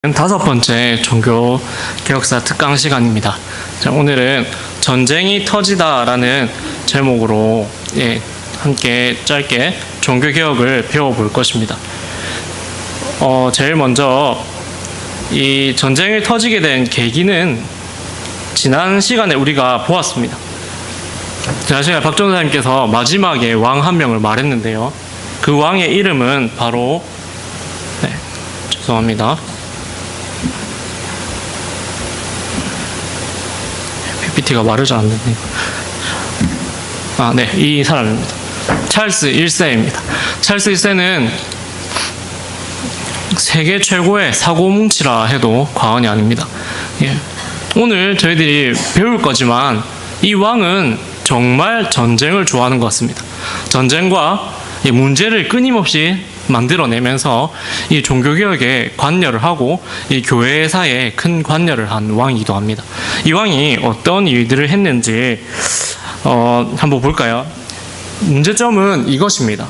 다섯 번째 종교 개혁사 특강 시간입니다. 자, 오늘은 전쟁이 터지다라는 제목으로 함께 짧게 종교 개혁을 배워볼 것입니다. 제일 먼저 이 전쟁이 터지게 된 계기는 지난 시간에 우리가 보았습니다. 지난 시간에 박 전사님께서 마지막에 왕 한 명을 말했는데요. 그 왕의 이름은 바로 죄송합니다. PPT가 마르지 않는데. 이 사람입니다. 찰스 1세입니다. 찰스 1세는 세계 최고의 사고뭉치라 해도 과언이 아닙니다. 오늘 저희들이 배울 거지만 이 왕은 정말 전쟁을 좋아하는 것 같습니다. 전쟁과 문제를 끊임없이 만들어내면서 이 종교개혁에 관여를 하고 이 교회사에 큰 관여를 한 왕이기도 합니다. 이 왕이 어떤 일들을 했는지 한번 볼까요? 문제점은 이것입니다.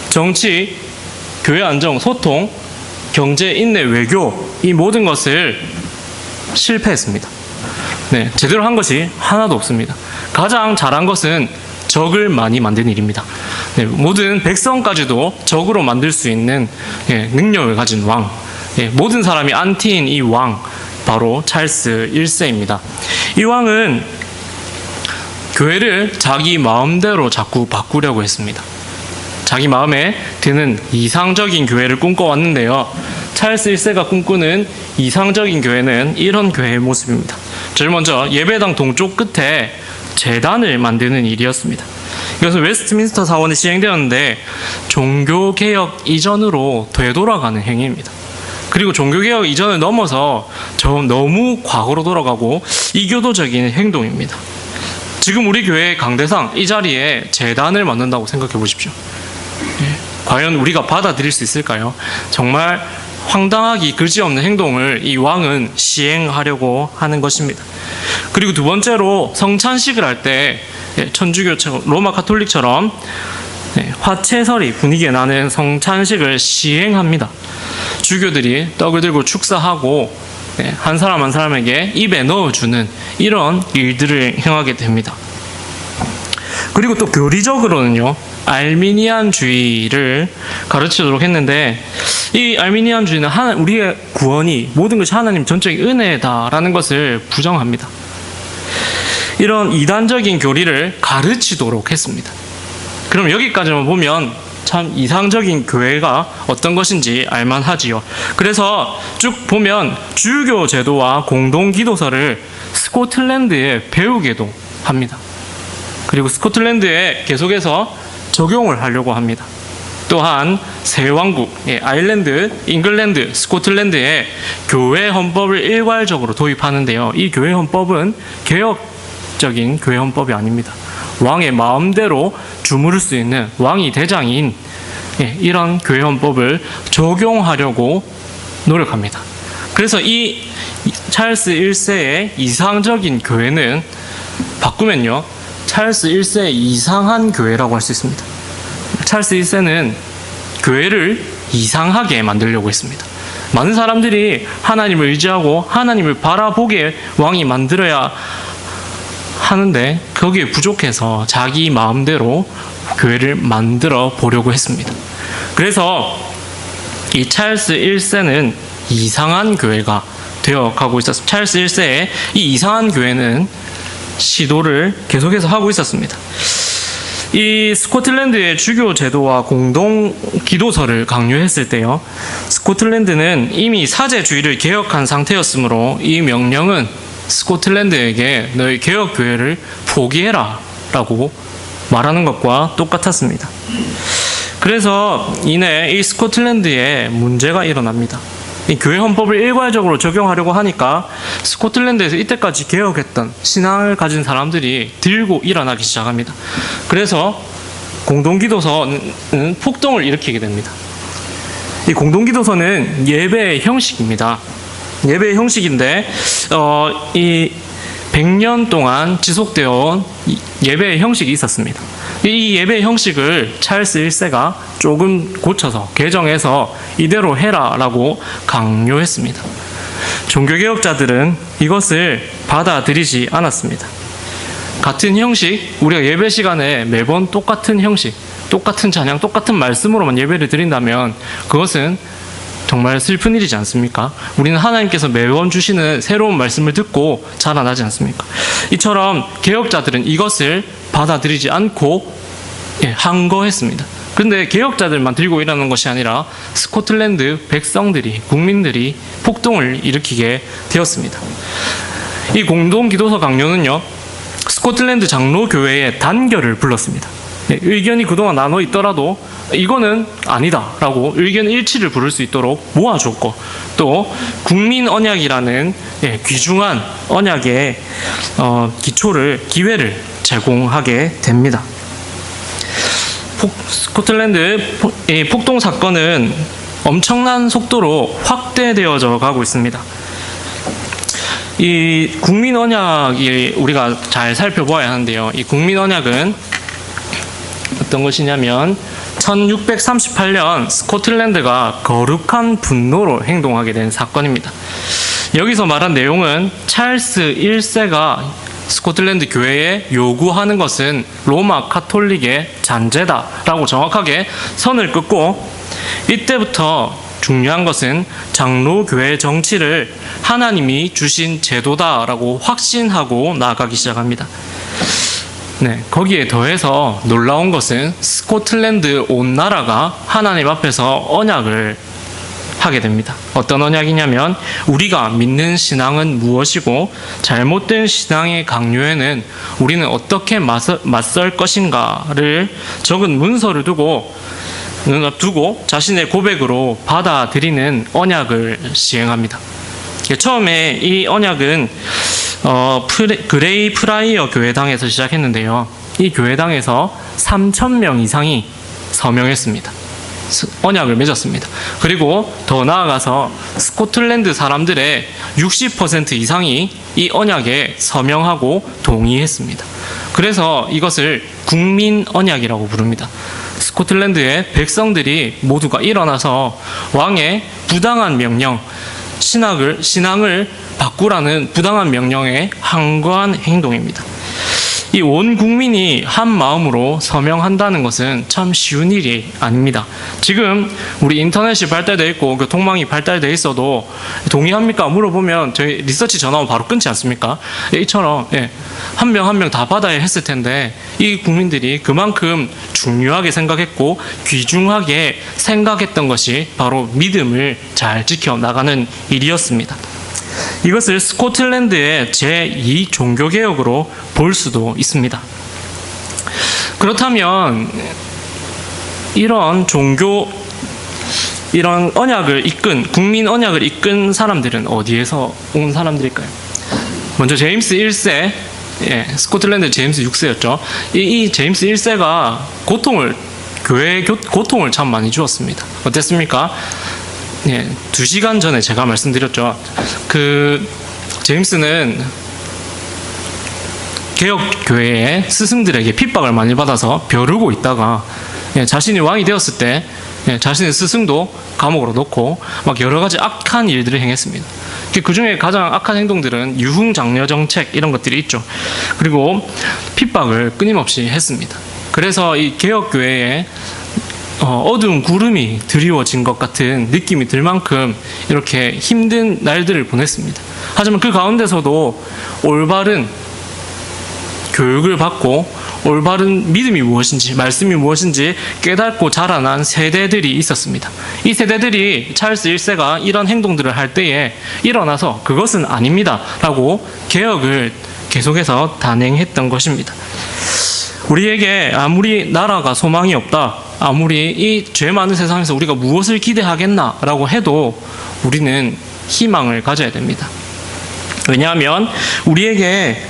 정치, 교회 안정, 소통, 경제, 인내, 외교 이 모든 것을 실패했습니다. 제대로 한 것이 하나도 없습니다. 가장 잘한 것은 적을 많이 만든 일입니다. 모든 백성까지도 적으로 만들 수 있는 능력을 가진 왕, 모든 사람이 안티인 이 왕, 바로 찰스 1세입니다. 이 왕은 교회를 자기 마음대로 자꾸 바꾸려고 했습니다. 자기 마음에 드는 이상적인 교회를 꿈꿔왔는데요. 찰스 1세가 꿈꾸는 이상적인 교회는 이런 교회의 모습입니다. 제일 먼저 예배당 동쪽 끝에 제단을 만드는 일이었습니다. 이것은 웨스트민스터 사원에 시행되었는데 종교개혁 이전으로 되돌아가는 행위입니다. 그리고 종교개혁 이전을 넘어서 너무 과거로 돌아가고 이교도적인 행동입니다. 지금 우리 교회의 강대상 이 자리에 제단을 만든다고 생각해 보십시오. 과연 우리가 받아들일 수 있을까요? 정말 황당하기 그지없는 행동을 이 왕은 시행하려고 하는 것입니다. 그리고 두 번째로 성찬식을 할 때 천주교처럼 로마 가톨릭처럼 화채설이 분위기에 나는 성찬식을 시행합니다. 주교들이 떡을 들고 축사하고 한 사람 한 사람에게 입에 넣어주는 이런 일들을 행하게 됩니다. 그리고 또 교리적으로는요, 알미니안주의를 가르치도록 했는데 이 알미니안주의는 우리의 구원이 모든 것이 하나님 전적인 은혜다라는 것을 부정합니다. 이런 이단적인 교리를 가르치도록 했습니다. 그럼 여기까지만 보면 참 이상적인 교회가 어떤 것인지 알만하지요. 그래서 쭉 보면 주교 제도와 공동 기도서를 스코틀랜드에 배우게도 합니다. 그리고 스코틀랜드에 계속해서 적용을 하려고 합니다. 또한 세 왕국, 아일랜드, 잉글랜드, 스코틀랜드에 교회 헌법을 일괄적으로 도입하는데요. 이 교회 헌법은 개혁적인 교회 헌법이 아닙니다. 왕의 마음대로 주무를 수 있는 왕이 대장인 이런 교회 헌법을 적용하려고 노력합니다. 그래서 이 찰스 1세의 이상적인 교회는 바꾸면요, 찰스 1세의 이상한 교회라고 할 수 있습니다. 찰스 1세는 교회를 이상하게 만들려고 했습니다. 많은 사람들이 하나님을 의지하고 하나님을 바라보게 왕이 만들어야 하는데 거기에 부족해서 자기 마음대로 교회를 만들어 보려고 했습니다. 그래서 이 찰스 1세는 이상한 교회가 되어가고 있었습니다. 찰스 1세의 이 이상한 교회는 시도를 계속해서 하고 있었습니다. 이 스코틀랜드의 주교 제도와 공동 기도서를 강요했을 때요, 스코틀랜드는 이미 사제주의를 개혁한 상태였으므로 이 명령은 스코틀랜드에게 너희 개혁교회를 포기해라 라고 말하는 것과 똑같았습니다. 그래서 이내 이 스코틀랜드에 문제가 일어납니다. 이 교회 헌법을 일괄적으로 적용하려고 하니까 스코틀랜드에서 이때까지 개혁했던 신앙을 가진 사람들이 들고 일어나기 시작합니다. 그래서 공동기도서는 폭동을 일으키게 됩니다. 이 공동기도서는 예배의 형식입니다. 예배의 형식인데 이 100년 동안 지속되어 온 예배의 형식이 있었습니다. 이 예배 형식을 찰스 1세가 조금 고쳐서 개정해서 이대로 해라라고 강요했습니다. 종교개혁자들은 이것을 받아들이지 않았습니다. 같은 형식, 우리가 예배 시간에 매번 똑같은 형식, 똑같은 찬양, 똑같은 말씀으로만 예배를 드린다면 그것은 정말 슬픈 일이지 않습니까? 우리는 하나님께서 매번 주시는 새로운 말씀을 듣고 자라나지 않습니까? 이처럼 개혁자들은 이것을 받아들이지 않고 항거했습니다. 그런데 개혁자들만 들고 일하는 것이 아니라 스코틀랜드 백성들이, 국민들이 폭동을 일으키게 되었습니다. 이 공동기도서 강요는요, 스코틀랜드 장로교회의 단결을 불렀습니다. 의견이 그동안 나눠 있더라도 이거는 아니다 라고 의견 일치를 부를 수 있도록 모아줬고, 또 국민 언약이라는 귀중한 언약의 기회를 제공하게 됩니다. 스코틀랜드 폭동 사건은 엄청난 속도로 확대되어져 가고 있습니다. 이 국민 언약이 우리가 잘 살펴보아야 하는데요. 이 국민 언약은 어떤 것이냐면 1638년 스코틀랜드가 거룩한 분노로 행동하게 된 사건입니다. 여기서 말한 내용은 찰스 1세가 스코틀랜드 교회에 요구하는 것은 로마 카톨릭의 잔재다라고 정확하게 선을 긋고, 이때부터 중요한 것은 장로교회 정치를 하나님이 주신 제도다라고 확신하고 나아가기 시작합니다. 거기에 더해서 놀라운 것은 스코틀랜드 온 나라가 하나님 앞에서 언약을 하게 됩니다. 어떤 언약이냐면, 우리가 믿는 신앙은 무엇이고 잘못된 신앙의 강요에는 우리는 어떻게 맞설 것인가를 적은 문서를 두고 자신의 고백으로 받아들이는 언약을 시행합니다. 처음에 이 언약은 그레이 프라이어 교회당에서 시작했는데요. 이 교회당에서 3,000명 이상이 서명했습니다. 언약을 맺었습니다. 그리고 더 나아가서 스코틀랜드 사람들의 60% 이상이 이 언약에 서명하고 동의했습니다. 그래서 이것을 국민 언약이라고 부릅니다. 스코틀랜드의 백성들이 모두가 일어나서 왕의 부당한 명령, 신앙을 바꾸라는 부당한 명령에 항거한 행동입니다. 이 온 국민이 한 마음으로 서명한다는 것은 참 쉬운 일이 아닙니다. 지금 우리 인터넷이 발달되어 있고 교통망이 발달되어 있어도 동의합니까? 물어보면 저희 리서치 전화 오면 바로 끊지 않습니까? 이처럼 한 명 한 명 다 받아야 했을 텐데, 이 국민들이 그만큼 중요하게 생각했고 귀중하게 생각했던 것이 바로 믿음을 잘 지켜나가는 일이었습니다. 이것을 스코틀랜드의 제2 종교개혁으로 볼 수도 있습니다. 그렇다면 이런 언약을 국민 언약을 이끈 사람들은 어디에서 온 사람들일까요? 먼저 제임스 1세, 스코틀랜드 제임스 6세였죠. 이 제임스 1세가 교회에 고통을 참 많이 주었습니다. 어땠습니까? 2시간 전에 제가 말씀드렸죠. 제임스는 개혁교회의 스승들에게 핍박을 많이 받아서 벼르고 있다가 자신이 왕이 되었을 때 자신의 스승도 감옥으로 넣고 막 여러 가지 악한 일들을 행했습니다. 그 중에 가장 악한 행동들은 유흥장려 정책 이런 것들이 있죠. 그리고 핍박을 끊임없이 했습니다. 그래서 이 개혁교회에 어두운 구름이 드리워진 것 같은 느낌이 들 만큼 이렇게 힘든 날들을 보냈습니다. 하지만 그 가운데서도 올바른 교육을 받고 올바른 믿음이 무엇인지, 말씀이 무엇인지 깨닫고 자라난 세대들이 있었습니다. 이 세대들이 찰스 1세가 이런 행동들을 할 때에 일어나서 그것은 아닙니다 라고 개혁을 계속해서 단행했던 것입니다. 우리에게 아무리 나라가 소망이 없다, 아무리 이 죄 많은 세상에서 우리가 무엇을 기대하겠나라고 해도 우리는 희망을 가져야 됩니다. 왜냐하면 우리에게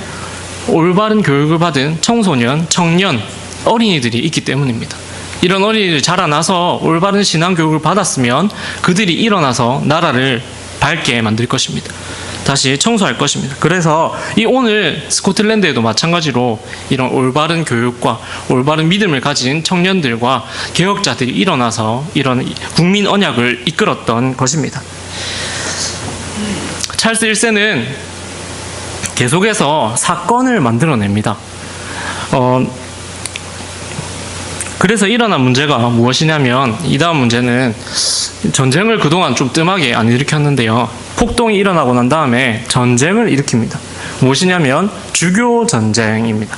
올바른 교육을 받은 청소년, 청년, 어린이들이 있기 때문입니다. 이런 어린이들이 자라나서 올바른 신앙 교육을 받았으면 그들이 일어나서 나라를 밝게 만들 것입니다. 다시 청소할 것입니다. 그래서 이 오늘 스코틀랜드에도 마찬가지로 이런 올바른 교육과 올바른 믿음을 가진 청년들과 개혁자들이 일어나서 이런 국민 언약을 이끌었던 것입니다. 찰스 1세는 계속해서 사건을 만들어냅니다. 그래서 일어난 문제가 무엇이냐면 이 다음 문제는 전쟁을 그동안 좀 뜸하게 안 일으켰는데요. 폭동이 일어나고 난 다음에 전쟁을 일으킵니다. 무엇이냐면 주교 전쟁입니다.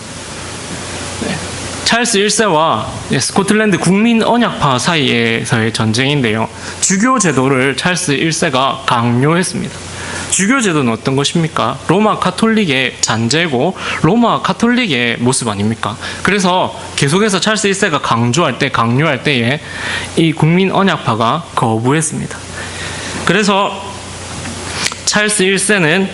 찰스 1세와 스코틀랜드 국민 언약파 사이에서의 전쟁인데요. 주교 제도를 찰스 1세가 강요했습니다. 주교 제도는 어떤 것입니까? 로마 카톨릭의 잔재고 로마 카톨릭의 모습 아닙니까? 그래서 계속해서 찰스 1세가 강요할 때에 이 국민 언약파가 거부했습니다. 그래서 찰스 1세는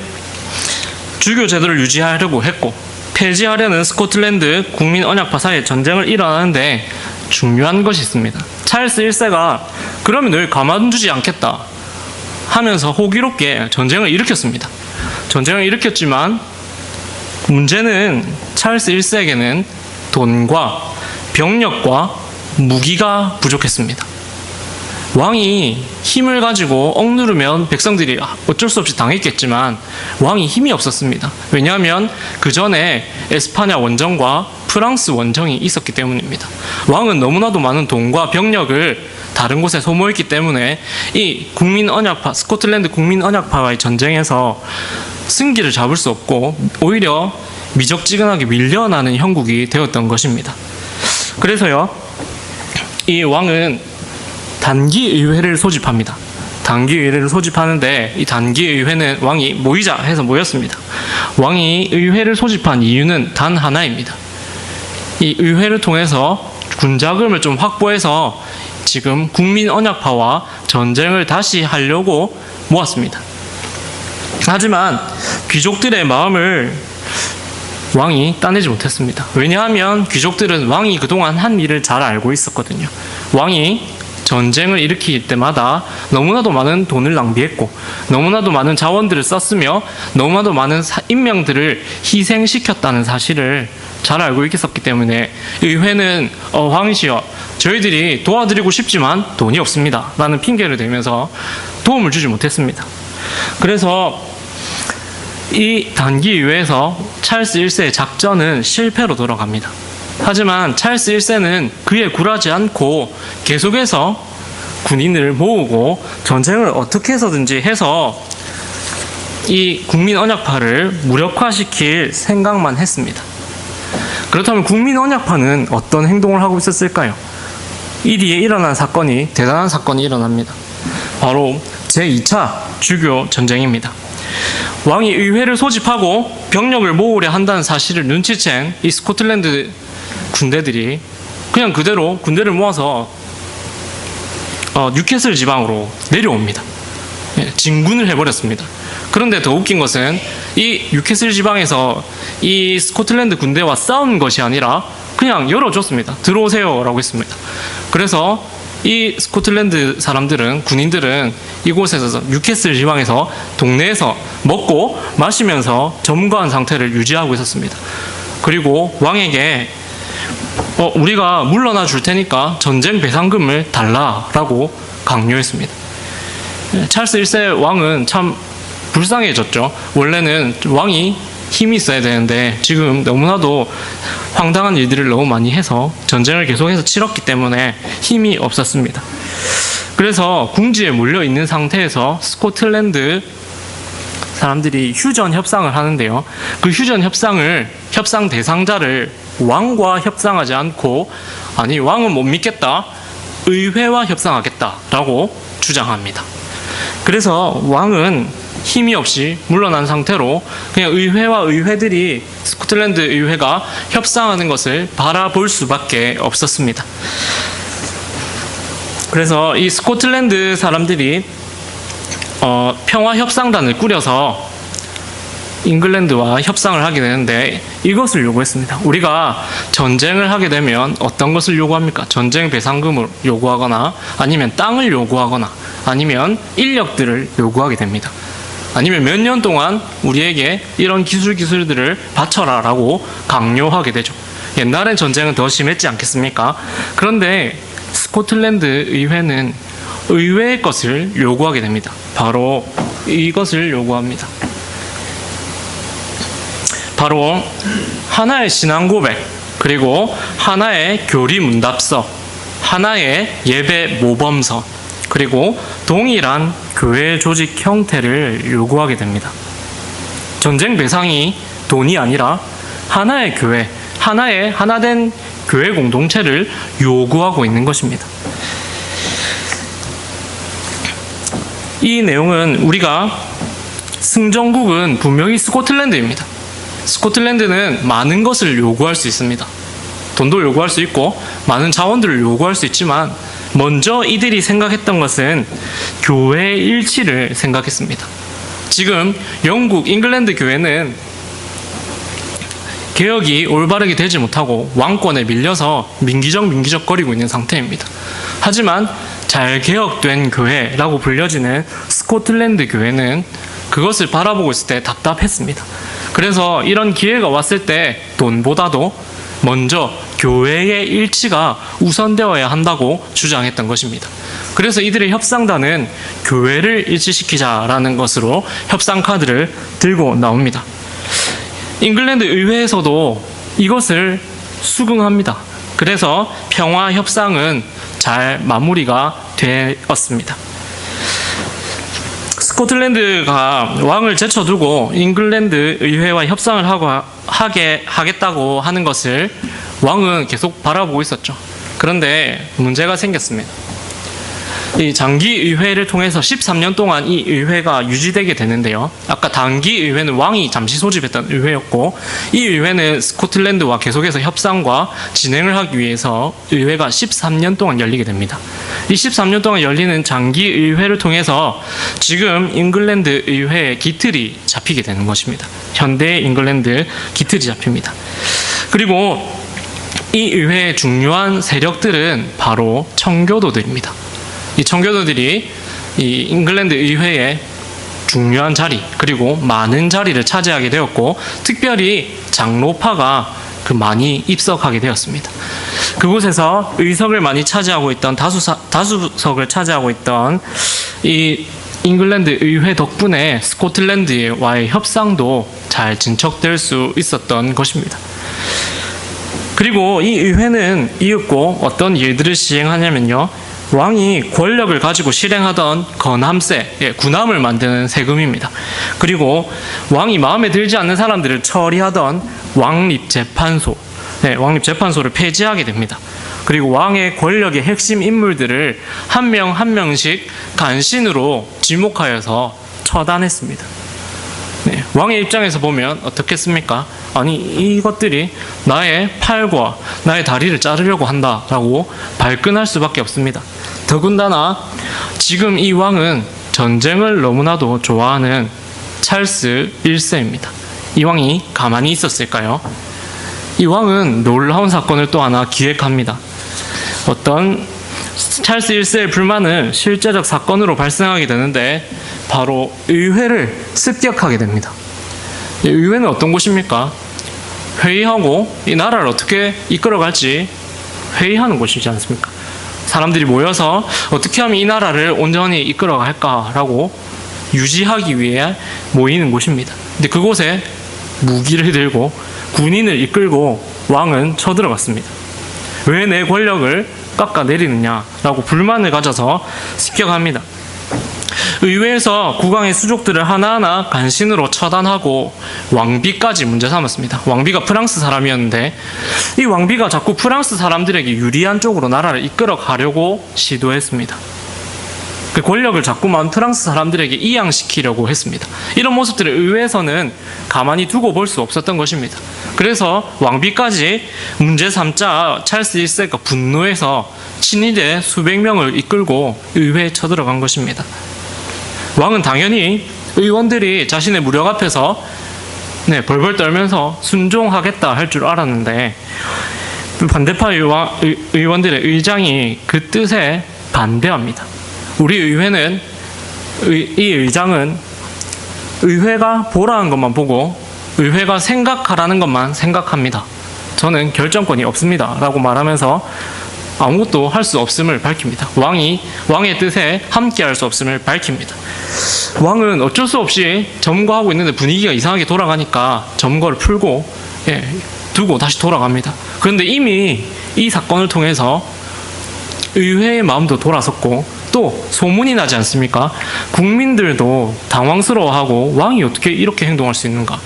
주교 제도를 유지하려고 했고 폐지하려는 스코틀랜드 국민 언약파 사이의 전쟁을 일어나는데 중요한 것이 있습니다. 찰스 1세가 그러면 늘 가만두지 않겠다 하면서 호기롭게 전쟁을 일으켰습니다. 전쟁을 일으켰지만 문제는 찰스 1세에게는 돈과 병력과 무기가 부족했습니다. 왕이 힘을 가지고 억누르면 백성들이 어쩔 수 없이 당했겠지만 왕이 힘이 없었습니다. 왜냐하면 그 전에 에스파냐 원정과 프랑스 원정이 있었기 때문입니다. 왕은 너무나도 많은 돈과 병력을 다른 곳에 소모했기 때문에 이 국민 언약파, 스코틀랜드 국민 언약파와의 전쟁에서 승기를 잡을 수 없고 오히려 미적지근하게 밀려나는 형국이 되었던 것입니다. 그래서요, 이 왕은 단기 의회를 소집합니다. 단기 의회를 소집하는데 이 단기 의회는 왕이 모이자 해서 모였습니다. 왕이 의회를 소집한 이유는 단 하나입니다. 이 의회를 통해서 군자금을 좀 확보해서 지금 국민 언약파와 전쟁을 다시 하려고 모았습니다. 하지만 귀족들의 마음을 왕이 따내지 못했습니다. 왜냐하면 귀족들은 왕이 그동안 한 일을 잘 알고 있었거든요. 왕이 전쟁을 일으킬 때마다 너무나도 많은 돈을 낭비했고 너무나도 많은 자원들을 썼으며 너무나도 많은 인명들을 희생시켰다는 사실을 잘 알고 있었기 때문에 의회는 황이시여 저희들이 도와드리고 싶지만 돈이 없습니다 라는 핑계를 대면서 도움을 주지 못했습니다. 그래서 이 단기 의회에서 찰스 1세의 작전은 실패로 돌아갑니다. 하지만 찰스 1세는 그에 굴하지 않고 계속해서 군인을 모으고 전쟁을 어떻게 해서든지 해서 이 국민 언약파를 무력화시킬 생각만 했습니다. 그렇다면 국민 언약파는 어떤 행동을 하고 있었을까요? 이 뒤에 일어난 사건이 대단한 사건이 일어납니다. 바로 제2차 주교 전쟁입니다. 왕이 의회를 소집하고 병력을 모으려 한다는 사실을 눈치챈 이 스코틀랜드 군대들이 그냥 그대로 군대를 모아서 뉴캐슬 지방으로 내려옵니다. 진군을 해버렸습니다. 그런데 더 웃긴 것은 이 뉴캐슬 지방에서 이 스코틀랜드 군대와 싸운 것이 아니라 그냥 열어줬습니다. 들어오세요 라고 했습니다. 그래서 이 스코틀랜드 사람들은, 군인들은 이곳에서 뉴캐슬 지방에서 동네에서 먹고 마시면서 점거한 상태를 유지하고 있었습니다. 그리고 왕에게 우리가 물러나 줄 테니까 전쟁 배상금을 달라라고 강요했습니다. 찰스 1세 왕은 참 불쌍해졌죠. 원래는 왕이 힘이 있어야 되는데 지금 너무나도 황당한 일들을 너무 많이 해서 전쟁을 계속해서 치렀기 때문에 힘이 없었습니다. 그래서 궁지에 몰려있는 상태에서 스코틀랜드 사람들이 휴전 협상을 하는데요. 그 휴전 협상 대상자를 왕과 협상하지 않고 아니 왕은 못 믿겠다, 의회와 협상하겠다라고 주장합니다. 그래서 왕은 힘이 없이 물러난 상태로 그냥 의회와 의회들이 스코틀랜드 의회가 협상하는 것을 바라볼 수밖에 없었습니다. 그래서 이 스코틀랜드 사람들이 평화협상단을 꾸려서 잉글랜드와 협상을 하게 되는데 이것을 요구했습니다. 우리가 전쟁을 하게 되면 어떤 것을 요구합니까? 전쟁 배상금을 요구하거나 아니면 땅을 요구하거나 아니면 인력들을 요구하게 됩니다. 아니면 몇 년 동안 우리에게 이런 기술들을 바쳐라 라고 강요하게 되죠. 옛날엔 전쟁은 더 심했지 않겠습니까? 그런데 스코틀랜드 의회는 의외의 것을 요구하게 됩니다. 바로 이것을 요구합니다. 바로 하나의 신앙 고백, 그리고 하나의 교리 문답서, 하나의 예배 모범서, 그리고 동일한 교회 조직 형태를 요구하게 됩니다. 전쟁 배상이 돈이 아니라 하나의 교회, 하나의 하나된 교회 공동체를 요구하고 있는 것입니다. 이 내용은 우리가 승전국은 분명히 스코틀랜드입니다. 스코틀랜드는 많은 것을 요구할 수 있습니다. 돈도 요구할 수 있고 많은 자원들을 요구할 수 있지만 먼저 이들이 생각했던 것은 교회의 일치를 생각했습니다. 지금 영국, 잉글랜드 교회는 개혁이 올바르게 되지 못하고 왕권에 밀려서 민기적거리고 있는 상태입니다. 하지만 잘 개혁된 교회라고 불려지는 스코틀랜드 교회는 그것을 바라보고 있을 때 답답했습니다. 그래서 이런 기회가 왔을 때 돈보다도 먼저 교회의 일치가 우선되어야 한다고 주장했던 것입니다. 그래서 이들의 협상단은 교회를 일치시키자라는 것으로 협상 카드를 들고 나옵니다. 잉글랜드 의회에서도 이것을 수긍합니다. 그래서 평화 협상은 잘 마무리가 되었습니다. 스코틀랜드가 왕을 제쳐두고 잉글랜드 의회와 협상을 하겠다고 하는 것을 왕은 계속 바라보고 있었죠. 그런데 문제가 생겼습니다. 이 장기 의회를 통해서 13년 동안 이 의회가 유지되게 되는데요. 아까 단기 의회는 왕이 잠시 소집했던 의회였고, 이 의회는 스코틀랜드와 계속해서 협상과 진행을 하기 위해서 의회가 13년 동안 열리게 됩니다. 이 13년 동안 열리는 장기 의회를 통해서 지금 잉글랜드 의회의 기틀이 잡히게 되는 것입니다. 현대 잉글랜드 기틀이 잡힙니다. 그리고 이 의회의 중요한 세력들은 바로 청교도들입니다. 이 청교도들이 이 잉글랜드 의회의 중요한 자리, 그리고 많은 자리를 차지하게 되었고, 특별히 장로파가 많이 입석하게 되었습니다. 그곳에서 의석을 많이 차지하고 있던 다수석을 차지하고 있던 이 잉글랜드 의회 덕분에 스코틀랜드와의 협상도 잘 진척될 수 있었던 것입니다. 그리고 이 의회는 이윽고 어떤 일들을 시행하냐면요, 왕이 권력을 가지고 실행하던 건함세, 군함을 만드는 세금입니다. 그리고 왕이 마음에 들지 않는 사람들을 처리하던 왕립재판소, 왕립재판소를 폐지하게 됩니다. 그리고 왕의 권력의 핵심 인물들을 한 명 한 명씩 간신으로 지목하여서 처단했습니다. 왕의 입장에서 보면 어떻겠습니까? 아니, 이것들이 나의 팔과 나의 다리를 자르려고 한다라고 발끈할 수밖에 없습니다. 더군다나 지금 이 왕은 전쟁을 너무나도 좋아하는 찰스 1세입니다. 이 왕이 가만히 있었을까요? 이 왕은 놀라운 사건을 또 하나 기획합니다. 어떤 찰스 1세의 불만은 실제적 사건으로 발생하게 되는데 바로 의회를 습격하게 됩니다. 의회는 어떤 곳입니까? 회의하고 이 나라를 어떻게 이끌어갈지 회의하는 곳이지 않습니까? 사람들이 모여서 어떻게 하면 이 나라를 온전히 이끌어갈까라고 유지하기 위해 모이는 곳입니다. 근데 그곳에 무기를 들고 군인을 이끌고 왕은 쳐들어갔습니다. 왜 내 권력을 깎아내리느냐라고 불만을 가져서 습격합니다. 의회에서 국왕의 수족들을 하나하나 간신으로 처단하고 왕비까지 문제 삼았습니다. 왕비가 프랑스 사람이었는데 이 왕비가 자꾸 프랑스 사람들에게 유리한 쪽으로 나라를 이끌어 가려고 시도했습니다. 그 권력을 자꾸만 프랑스 사람들에게 이양시키려고 했습니다. 이런 모습들을 의회에서는 가만히 두고 볼 수 없었던 것입니다. 그래서 왕비까지 문제 삼자 찰스 1세가 분노해서 친위대 수백 명을 이끌고 의회에 쳐들어간 것입니다. 왕은 당연히 의원들이 자신의 무력 앞에서 벌벌 떨면서 순종하겠다 할 줄 알았는데 반대파 의원들의 의장이 그 뜻에 반대합니다. 우리 의회는 이 의장은 의회가 보라는 것만 보고 의회가 생각하라는 것만 생각합니다. 저는 결정권이 없습니다. 라고 말하면서 아무것도 할 수 없음을 밝힙니다. 왕의 뜻에 함께할 수 없음을 밝힙니다. 왕은 어쩔 수 없이 점거하고 있는데 분위기가 이상하게 돌아가니까 점거를 풀고 두고 다시 돌아갑니다. 그런데 이미 이 사건을 통해서 의회의 마음도 돌아섰고 또 소문이 나지 않습니까? 국민들도 당황스러워하고 왕이 어떻게 이렇게 행동할 수 있는가?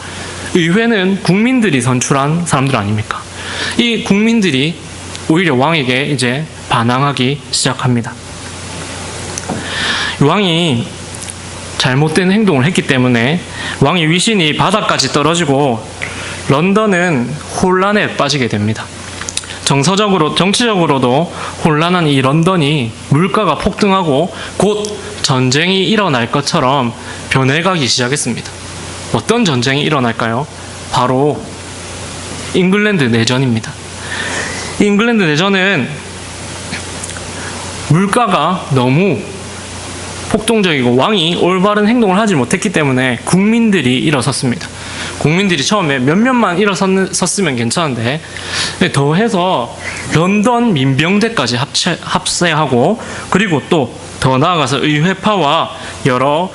의회는 국민들이 선출한 사람들 아닙니까? 이 국민들이 오히려 왕에게 이제 반항하기 시작합니다. 왕이 잘못된 행동을 했기 때문에 왕의 위신이 바닥까지 떨어지고 런던은 혼란에 빠지게 됩니다. 정치적으로도 혼란한 이 런던이 물가가 폭등하고 곧 전쟁이 일어날 것처럼 변해가기 시작했습니다. 어떤 전쟁이 일어날까요? 바로 잉글랜드 내전입니다. 잉글랜드 내전은 물가가 너무 폭동적이고 왕이 올바른 행동을 하지 못했기 때문에 국민들이 일어섰습니다. 국민들이 처음에 몇몇만 일어섰으면 괜찮은데 더해서 런던 민병대까지 합세하고 그리고 또 더 나아가서 의회파와 여러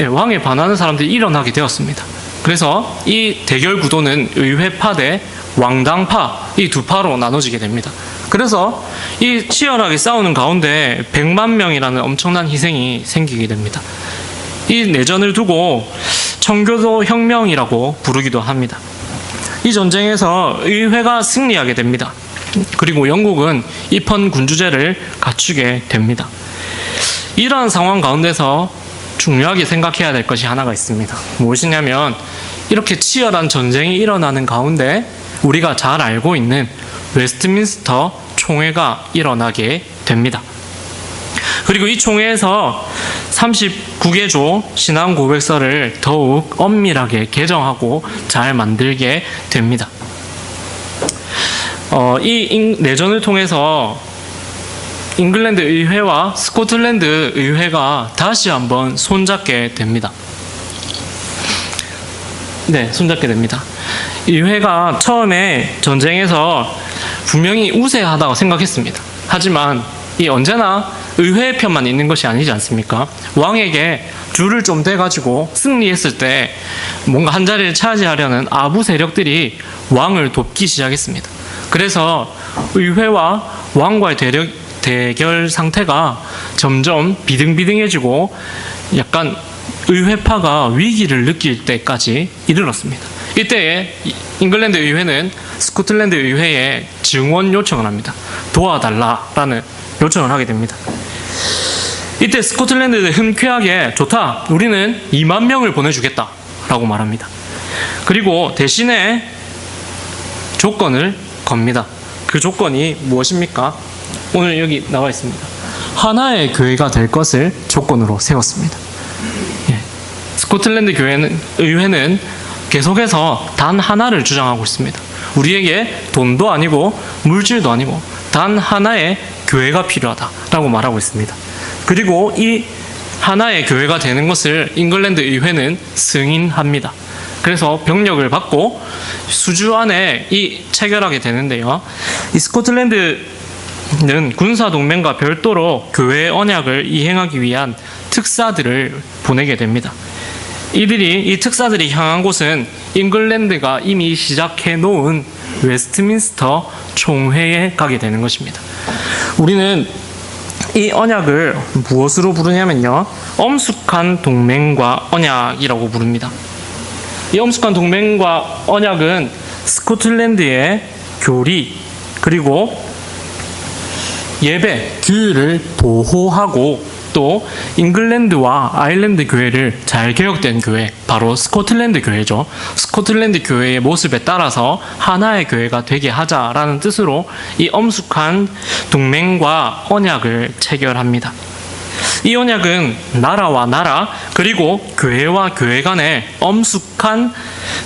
왕에 반하는 사람들이 일어나게 되었습니다. 그래서 이 대결 구도는 의회파 대 왕당파 이 두 파로 나눠지게 됩니다. 그래서 이 치열하게 싸우는 가운데 100만 명이라는 엄청난 희생이 생기게 됩니다. 이 내전을 두고 청교도 혁명이라고 부르기도 합니다. 이 전쟁에서 의회가 승리하게 됩니다. 그리고 영국은 입헌 군주제를 갖추게 됩니다. 이러한 상황 가운데서 중요하게 생각해야 될 것이 하나가 있습니다. 무엇이냐면 이렇게 치열한 전쟁이 일어나는 가운데 우리가 잘 알고 있는 웨스트민스터 총회가 일어나게 됩니다. 그리고 이 총회에서 39개조 신앙 고백서를 더욱 엄밀하게 개정하고 잘 만들게 됩니다. 이 내전을 통해서 잉글랜드 의회와 스코틀랜드 의회가 다시 한번 손잡게 됩니다. 네, 손잡게 됩니다. 의회가 처음에 전쟁에서 분명히 우세하다고 생각했습니다. 하지만 이 언제나 의회의 편만 있는 것이 아니지 않습니까? 왕에게 줄을 좀 대가지고 승리했을 때 뭔가 한 자리를 차지하려는 아부 세력들이 왕을 돕기 시작했습니다. 그래서 의회와 왕과의 대결 상태가 점점 비등비등해지고 약간 의회파가 위기를 느낄 때까지 이르렀습니다. 이때에 잉글랜드 의회는 스코틀랜드 의회에 증원 요청을 합니다. 도와달라라는 요청을 하게 됩니다. 이때 스코틀랜드는 흔쾌하게 좋다, 우리는 2만 명을 보내주겠다 라고 말합니다. 그리고 대신에 조건을 겁니다. 그 조건이 무엇입니까? 오늘 여기 나와 있습니다. 하나의 교회가 될 것을 조건으로 세웠습니다. 스코틀랜드 의회는 계속해서 단 하나를 주장하고 있습니다. 우리에게 돈도 아니고 물질도 아니고 단 하나의 교회가 필요하다라고 말하고 있습니다. 그리고 이 하나의 교회가 되는 것을 잉글랜드 의회는 승인합니다. 그래서 병력을 받고 수주 안에 체결하게 되는데요. 이 스코틀랜드는 군사동맹과 별도로 교회의 언약을 이행하기 위한 특사들을 보내게 됩니다. 이 특사들이 향한 곳은 잉글랜드가 이미 시작해 놓은 웨스트민스터 총회에 가게 되는 것입니다. 우리는 이 언약을 무엇으로 부르냐면요, 엄숙한 동맹과 언약이라고 부릅니다. 이 엄숙한 동맹과 언약은 스코틀랜드의 교리 그리고 예배, 규율을 보호하고 또 잉글랜드와 아일랜드 교회를 잘 개혁된 교회, 바로 스코틀랜드 교회죠. 스코틀랜드 교회의 모습에 따라서 하나의 교회가 되게 하자라는 뜻으로 이 엄숙한 동맹과 언약을 체결합니다. 이 언약은 나라와 나라 그리고 교회와 교회 간의 엄숙한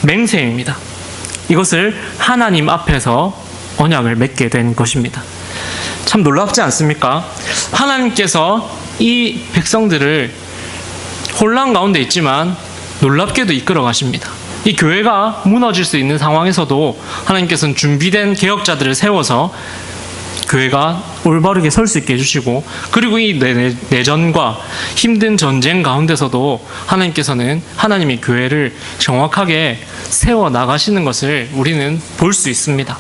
맹세입니다. 이것을 하나님 앞에서 언약을 맺게 된 것입니다. 참 놀랍지 않습니까? 하나님께서 이 백성들을 혼란 가운데 있지만 놀랍게도 이끌어 가십니다. 이 교회가 무너질 수 있는 상황에서도 하나님께서는 준비된 개혁자들을 세워서 교회가 올바르게 설 수 있게 해주시고, 그리고 이 내전과 힘든 전쟁 가운데서도 하나님께서는 하나님의 교회를 정확하게 세워 나가시는 것을 우리는 볼 수 있습니다.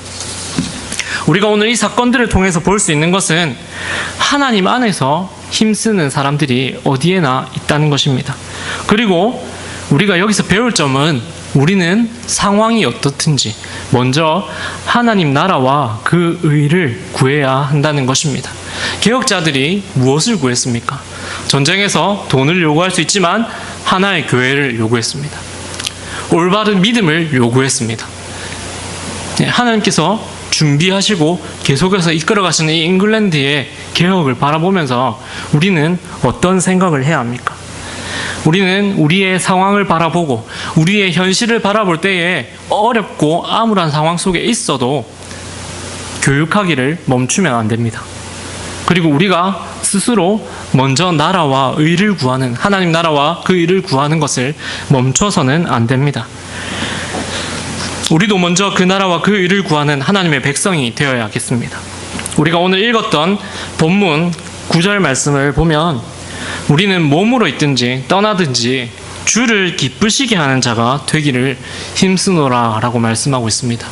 우리가 오늘 이 사건들을 통해서 볼 수 있는 것은 하나님 안에서 힘쓰는 사람들이 어디에나 있다는 것입니다. 그리고 우리가 여기서 배울 점은 우리는 상황이 어떻든지 먼저 하나님 나라와 그 의를 구해야 한다는 것입니다. 개혁자들이 무엇을 구했습니까? 전쟁에서 돈을 요구할 수 있지만 하나의 교회를 요구했습니다. 올바른 믿음을 요구했습니다. 하나님께서 준비하시고 계속해서 이끌어가시는 이 잉글랜드의 개혁을 바라보면서 우리는 어떤 생각을 해야 합니까? 우리는 우리의 상황을 바라보고 우리의 현실을 바라볼 때에 어렵고 암울한 상황 속에 있어도 교육하기를 멈추면 안 됩니다. 그리고 우리가 스스로 먼저 나라와 의를 구하는, 하나님 나라와 그 의를 구하는 것을 멈춰서는 안 됩니다. 우리도 먼저 그 나라와 그 의를 구하는 하나님의 백성이 되어야겠습니다. 우리가 오늘 읽었던 본문 9절 말씀을 보면 우리는 몸으로 있든지 떠나든지 주를 기쁘시게 하는 자가 되기를 힘쓰노라 라고 말씀하고 있습니다.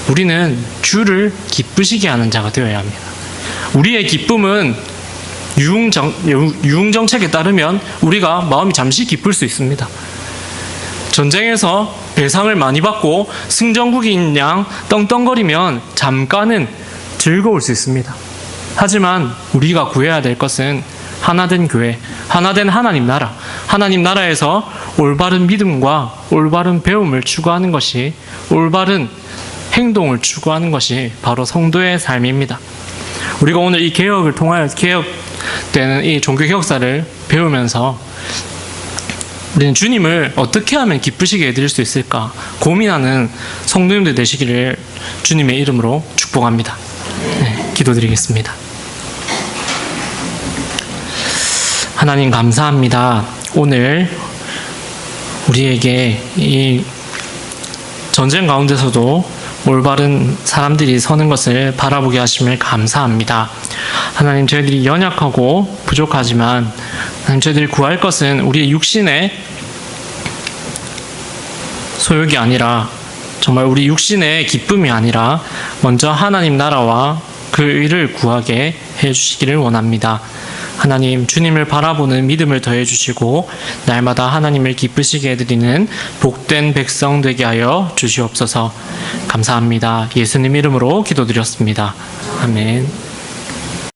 우리는 주를 기쁘시게 하는 자가 되어야 합니다. 우리의 기쁨은 유흥정책에 따르면 우리가 마음이 잠시 기쁠 수 있습니다. 전쟁에서 배상을 많이 받고 승전국인 양 떵떵거리면 잠깐은 즐거울 수 있습니다. 하지만 우리가 구해야 될 것은 하나된 교회, 하나된 하나님 나라, 하나님 나라에서 올바른 믿음과 올바른 배움을 추구하는 것이, 올바른 행동을 추구하는 것이 바로 성도의 삶입니다. 우리가 오늘 이 개혁을 통하여 개혁되는 이 종교개혁사를 배우면서 우리는 주님을 어떻게 하면 기쁘시게 해드릴 수 있을까 고민하는 성도님들 되시기를 주님의 이름으로 축복합니다. 네, 기도드리겠습니다. 하나님 감사합니다. 오늘 우리에게 이 전쟁 가운데서도 올바른 사람들이 서는 것을 바라보게 하심을 감사합니다. 하나님, 저희들이 연약하고 부족하지만 하나님, 저희들이 구할 것은 우리의 육신의 소욕이 아니라, 정말 우리 육신의 기쁨이 아니라 먼저 하나님 나라와 그 의를 구하게 해주시기를 원합니다. 하나님, 주님을 바라보는 믿음을 더해 주시고 날마다 하나님을 기쁘시게 해드리는 복된 백성 되게 하여 주시옵소서. 감사합니다. 예수님 이름으로 기도드렸습니다. 아멘.